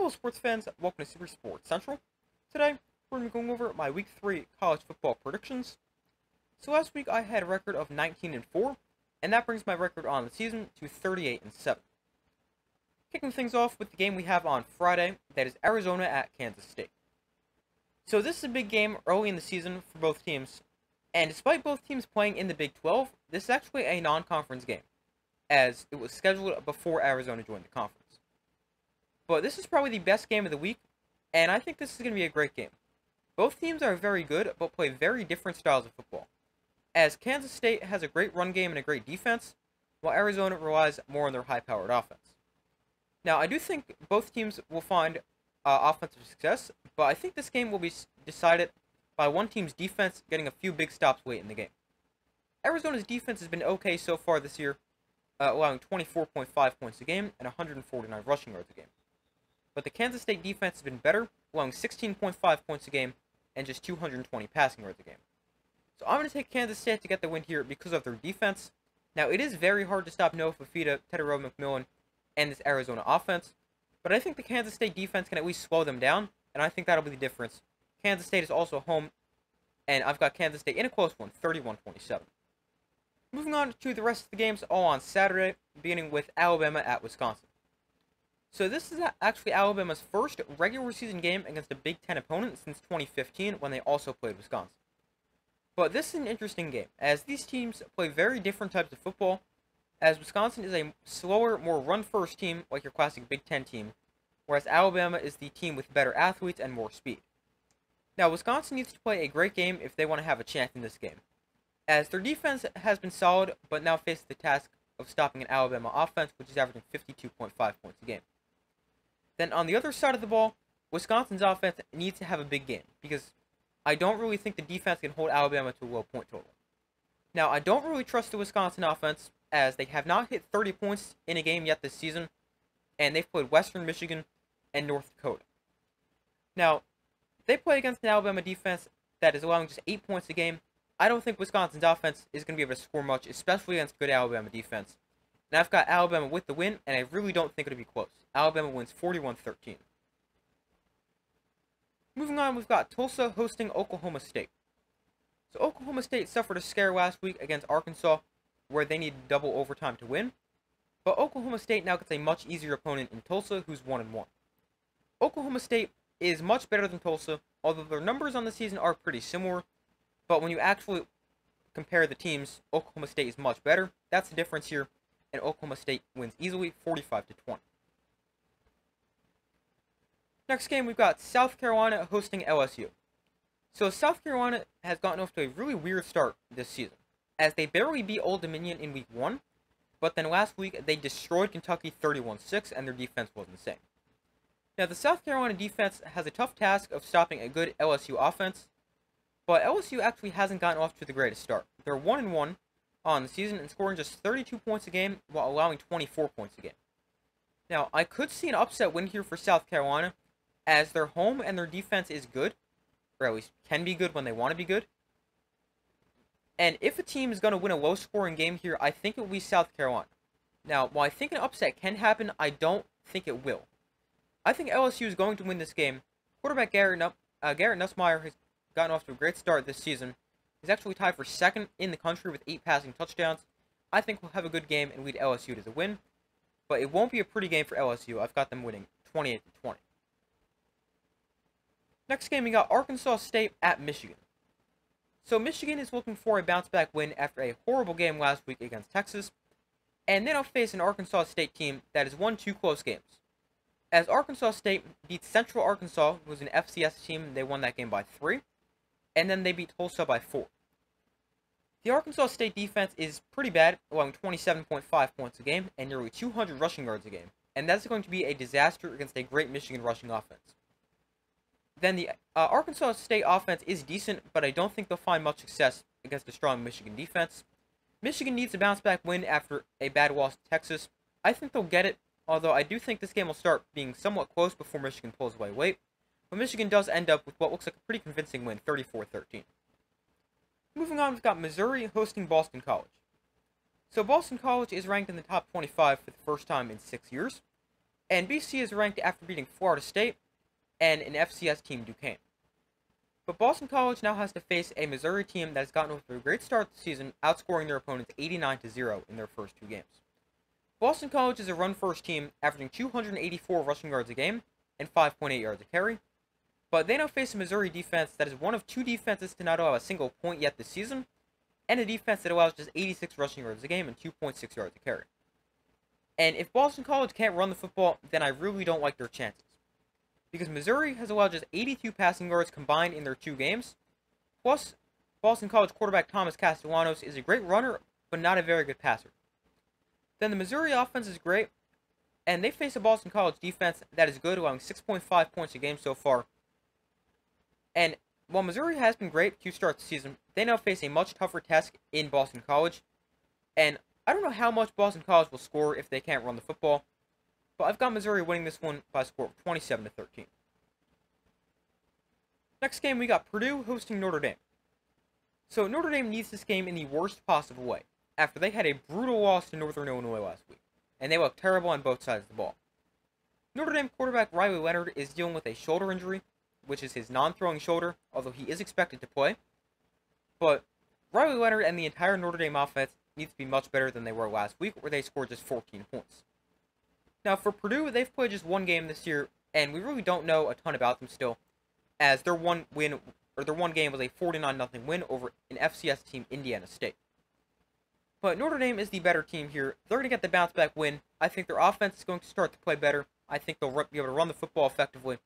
Hello sports fans, welcome to Super Sports Central. Today, we're going to be going over my Week 3 college football predictions. So last week I had a record of 19-4, and that brings my record on the season to 38-7. Kicking things off with the game we have on Friday, that is Arizona at Kansas State. So this is a big game early in the season for both teams, and despite both teams playing in the Big 12, this is actually a non-conference game, as it was scheduled before Arizona joined the conference. But this is probably the best game of the week, and I think this is going to be a great game. Both teams are very good, but play very different styles of football, as Kansas State has a great run game and a great defense, while Arizona relies more on their high-powered offense. Now, I do think both teams will find offensive success, but I think this game will be decided by one team's defense getting a few big stops late in the game. Arizona's defense has been okay so far this year, allowing 24.5 points a game and 149 rushing yards a game. But the Kansas State defense has been better, allowing 16.5 points a game and just 220 passing yards a game. So I'm going to take Kansas State to get the win here because of their defense. Now, it is very hard to stop Noah Fafita, Teddy McMillan, and this Arizona offense, but I think the Kansas State defense can at least slow them down, and I think that'll be the difference. Kansas State is also home, and I've got Kansas State in a close one, 31-27. Moving on to the rest of the games, all on Saturday, beginning with Alabama at Wisconsin. So this is actually Alabama's first regular season game against a Big Ten opponent since 2015, when they also played Wisconsin. But this is an interesting game, as these teams play very different types of football, as Wisconsin is a slower, more run-first team, like your classic Big Ten team, whereas Alabama is the team with better athletes and more speed. Now, Wisconsin needs to play a great game if they want to have a chance in this game, as their defense has been solid, but now faces the task of stopping an Alabama offense, which is averaging 52.5 points a game. Then on the other side of the ball, Wisconsin's offense needs to have a big game, because I don't really think the defense can hold Alabama to a low point total. Now, I don't really trust the Wisconsin offense, as they have not hit 30 points in a game yet this season, and they've played Western Michigan and North Dakota. Now, they play against an Alabama defense that is allowing just 8 points a game. I don't think Wisconsin's offense is going to be able to score much, especially against good Alabama defense. And I've got Alabama with the win, and I really don't think it'll be close. Alabama wins 41-13. Moving on, we've got Tulsa hosting Oklahoma State. So Oklahoma State suffered a scare last week against Arkansas, where they needed double overtime to win. But Oklahoma State now gets a much easier opponent in Tulsa, who's 1-1. Oklahoma State is much better than Tulsa, although their numbers on the season are pretty similar. But when you actually compare the teams, Oklahoma State is much better. That's the difference here, and Oklahoma State wins easily, 45-20. Next game, we've got South Carolina hosting LSU. So South Carolina has gotten off to a really weird start this season, as they barely beat Old Dominion in Week 1, but then last week they destroyed Kentucky 31-6, and their defense was insane. Now, the South Carolina defense has a tough task of stopping a good LSU offense, but LSU actually hasn't gotten off to the greatest start. They're 1-1 on the season and scoring just 32 points a game while allowing 24 points a game. Now, I could see an upset win here for South Carolina, as their home and their defense is good, or at least can be good when they want to be good. And if a team is going to win a low-scoring game here, I think it will be South Carolina. Now, while I think an upset can happen, I don't think it will. I think LSU is going to win this game. Quarterback Garrett Nussmeier has gotten off to a great start this season. He's actually tied for second in the country with 8 passing touchdowns. I think we'll have a good game and lead LSU to the win. But it won't be a pretty game for LSU. I've got them winning 28-20. Next game, we got Arkansas State at Michigan. So Michigan is looking for a bounce-back win after a horrible game last week against Texas, and they now face an Arkansas State team that has won 2 close games. As Arkansas State beat Central Arkansas, who was an FCS team, they won that game by 3, and then they beat Tulsa by 4. The Arkansas State defense is pretty bad, allowing 27.5 points a game and nearly 200 rushing yards a game, and that's going to be a disaster against a great Michigan rushing offense. Then the Arkansas State offense is decent, but I don't think they'll find much success against a strong Michigan defense. Michigan needs a bounce-back win after a bad loss to Texas. I think they'll get it, although I do think this game will start being somewhat close before Michigan pulls away late. But Michigan does end up with what looks like a pretty convincing win, 34-13. Moving on, we've got Missouri hosting Boston College. So Boston College is ranked in the top 25 for the first time in 6 years. and BC is ranked after beating Florida State and an FCS team, Duquesne. But Boston College now has to face a Missouri team that has gotten off to a great start this season, outscoring their opponents 89-0 in their first two games. Boston College is a run-first team, averaging 284 rushing yards a game and 5.8 yards a carry. But they now face a Missouri defense that is one of two defenses to not allow a single point yet this season, and a defense that allows just 86 rushing yards a game and 2.6 yards a carry. And if Boston College can't run the football, then I really don't like their chances. Because Missouri has allowed just 82 passing yards combined in their two games, plus Boston College quarterback Thomas Castellanos is a great runner, but not a very good passer. Then the Missouri offense is great, and they face a Boston College defense that is good, allowing 6.5 points a game so far. And while Missouri has been great to start the season, they now face a much tougher task in Boston College. And I don't know how much Boston College will score if they can't run the football, but I've got Missouri winning this one by a score of 27-13. Next game, we got Purdue hosting Notre Dame. So Notre Dame needs this game in the worst possible way, after they had a brutal loss to Northern Illinois last week, and they looked terrible on both sides of the ball. Notre Dame quarterback Riley Leonard is dealing with a shoulder injury, which is his non-throwing shoulder, although he is expected to play. But Riley Leonard and the entire Notre Dame offense needs to be much better than they were last week, where they scored just 14 points. Now for Purdue, they've played just one game this year, and we really don't know a ton about them still, as their one game was a 49-0 win over an FCS team, Indiana State. But Notre Dame is the better team here. They're going to get the bounce-back win. I think their offense is going to start to play better. I think they'll be able to run the football effectively.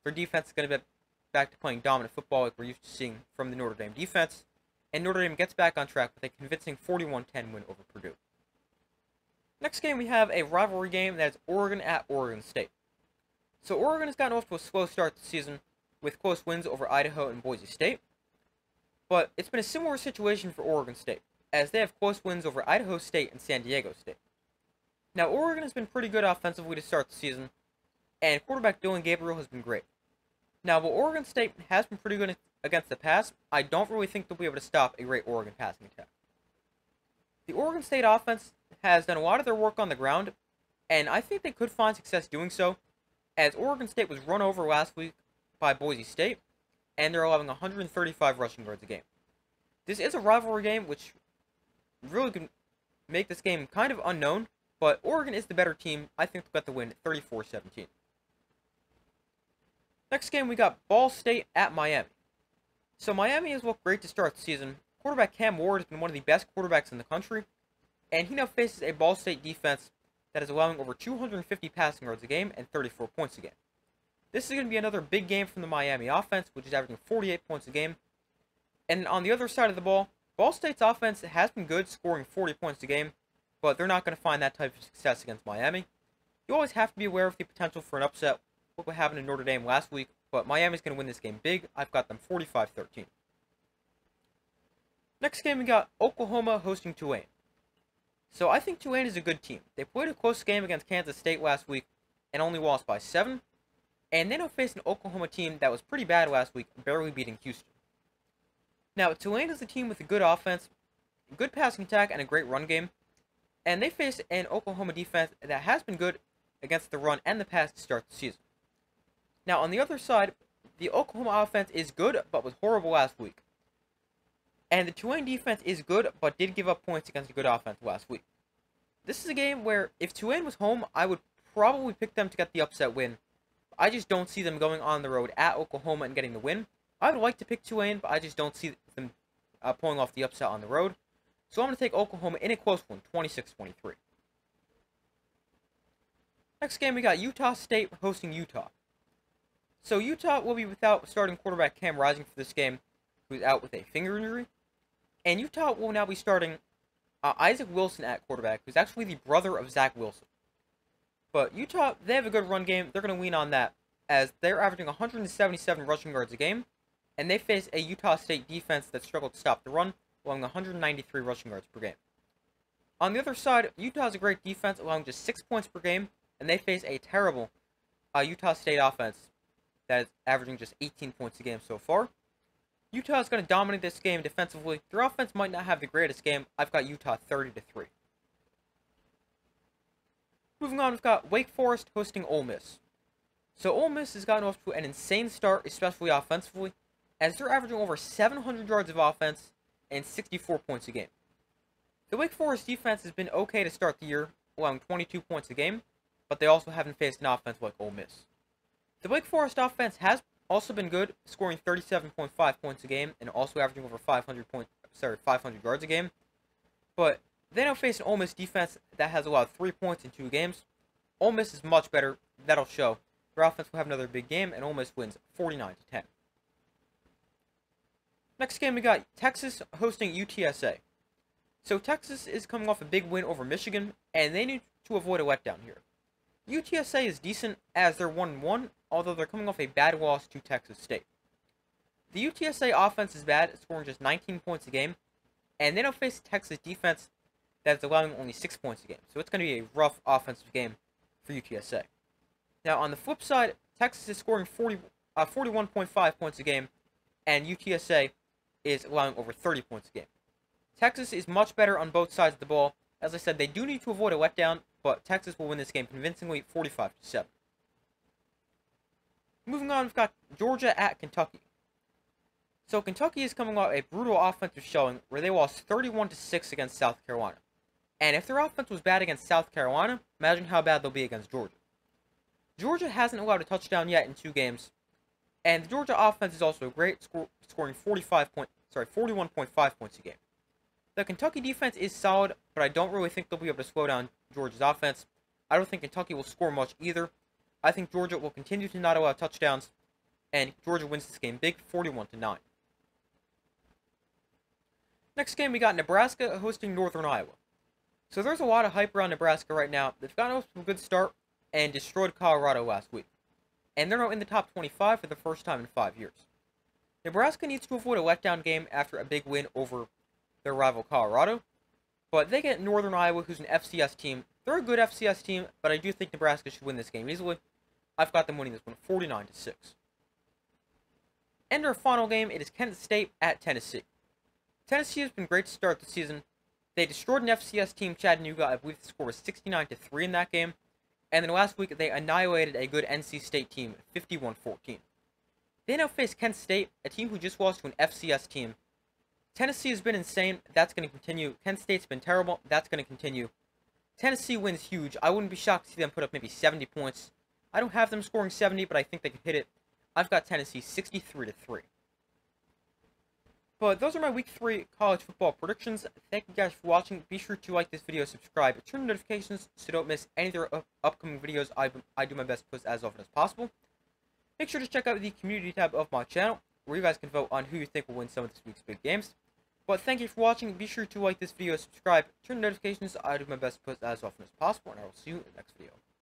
Their defense is going to be back to playing dominant football like we're used to seeing from the Notre Dame defense. And Notre Dame gets back on track with a convincing 41-10 win over Purdue. Next game, we have a rivalry game that is Oregon at Oregon State. So Oregon has gotten off to a slow start this season with close wins over Idaho and Boise State. But it's been a similar situation for Oregon State, as they have close wins over Idaho State and San Diego State. Now, Oregon has been pretty good offensively to start the season, and quarterback Dylan Gabriel has been great. Now, while Oregon State has been pretty good against the pass, I don't really think they'll be able to stop a great Oregon passing attack. The Oregon State offense has done a lot of their work on the ground, and I think they could find success doing so, as Oregon State was run over last week by Boise State, and they're allowing 135 rushing yards a game. This is a rivalry game, which really can make this game kind of unknown, but Oregon is the better team. I think they'll get the win 34-17. Next game, we got Ball State at Miami. So Miami has looked great to start the season. Quarterback Cam Ward has been one of the best quarterbacks in the country, and he now faces a Ball State defense that is allowing over 250 passing yards a game and 34 points a game. This is going to be another big game from the Miami offense, which is averaging 48 points a game. And on the other side of the ball, Ball State's offense has been good, scoring 40 points a game, but they're not going to find that type of success against Miami. You always have to be aware of the potential for an upset, what happened in Notre Dame last week, but Miami's going to win this game big. I've got them 45-13. Next game, we got Oklahoma hosting Tulane. So I think Tulane is a good team. They played a close game against Kansas State last week and only lost by 7. And they now face an Oklahoma team that was pretty bad last week, barely beating Houston. Now, Tulane is a team with a good offense, good passing attack, and a great run game. And they face an Oklahoma defense that has been good against the run and the pass to start the season. Now, on the other side, the Oklahoma offense is good, but was horrible last week. And the Tulane defense is good, but did give up points against a good offense last week. This is a game where, if Tulane was home, I would probably pick them to get the upset win. I just don't see them going on the road at Oklahoma and getting the win. I would like to pick Tulane, but I just don't see them pulling off the upset on the road. So I'm going to take Oklahoma in a close one, 26-23. Next game, we got Utah State hosting Utah. So Utah will be without starting quarterback Cam Rising for this game, who's out with a finger injury. And Utah will now be starting Isaac Wilson at quarterback, who's actually the brother of Zach Wilson. But Utah, they have a good run game. They're going to lean on that, as they're averaging 177 rushing yards a game, and they face a Utah State defense that struggled to stop the run, allowing 193 rushing yards per game. On the other side, Utah has a great defense, allowing just 6 points per game, and they face a terrible Utah State offense that is averaging just 18 points a game so far. Utah is going to dominate this game defensively. Their offense might not have the greatest game. I've got Utah 30-3. Moving on, we've got Wake Forest hosting Ole Miss. So Ole Miss has gotten off to an insane start, especially offensively, as they're averaging over 700 yards of offense and 64 points a game. The Wake Forest defense has been okay to start the year, allowing 22 points a game, but they also haven't faced an offense like Ole Miss. The Wake Forest offense has also been good, scoring 37.5 points a game and also averaging over 500 yards a game. But they now face an Ole Miss defense that has allowed 3 points in 2 games. Ole Miss is much better. That'll show. Their offense will have another big game, and Ole Miss wins 49-10. Next game, we got Texas hosting UTSA. So Texas is coming off a big win over Michigan, and they need to avoid a letdown here. UTSA is decent as they're 1-1, although they're coming off a bad loss to Texas State. The UTSA offense is bad, scoring just 19 points a game, and they don't face a Texas defense that's allowing only 6 points a game. So it's going to be a rough offensive game for UTSA. Now, on the flip side, Texas is scoring 41.5 points a game, and UTSA is allowing over 30 points a game. Texas is much better on both sides of the ball. As I said, they do need to avoid a letdown, but Texas will win this game convincingly, 45-7. Moving on, we've got Georgia at Kentucky. So Kentucky is coming off a brutal offensive showing where they lost 31-6 against South Carolina. And if their offense was bad against South Carolina, imagine how bad they'll be against Georgia. Georgia hasn't allowed a touchdown yet in 2 games, and the Georgia offense is also great, scoring 41.5 points a game. The Kentucky defense is solid, but I don't really think they'll be able to slow down Georgia's offense. I don't think Kentucky will score much either. I think Georgia will continue to not allow touchdowns, and Georgia wins this game big, 41-9. Next game, we got Nebraska hosting Northern Iowa. So there's a lot of hype around Nebraska right now. They've gotten off to a good start and destroyed Colorado last week. And they're now in the top 25 for the first time in 5 years. Nebraska needs to avoid a letdown game after a big win over their rival Colorado. But they get Northern Iowa, who's an FCS team. They're a good FCS team, but I do think Nebraska should win this game easily. I've got them winning this one 49-6. And our final game, it is Kent State at Tennessee. Tennessee has been great to start the season. They destroyed an FCS team, Chattanooga. I believe the score was 69-3 in that game. And then last week, they annihilated a good NC State team, 51-14. They now face Kent State, a team who just lost to an FCS team. Tennessee has been insane. That's going to continue. Kent State's been terrible. That's going to continue. Tennessee wins huge. I wouldn't be shocked to see them put up maybe 70 points. I don't have them scoring 70, but I think they can hit it. I've got Tennessee 63-3. But those are my Week 3 college football predictions. Thank you guys for watching. Be sure to like this video, subscribe, turn on notifications so you don't miss any of their upcoming videos. I do my best to post as often as possible. Make sure to check out the community tab of my channel, where you guys can vote on who you think will win some of this week's big games. But thank you for watching. Be sure to like this video, subscribe, turn on notifications. I do my best to post as often as possible, and I will see you in the next video.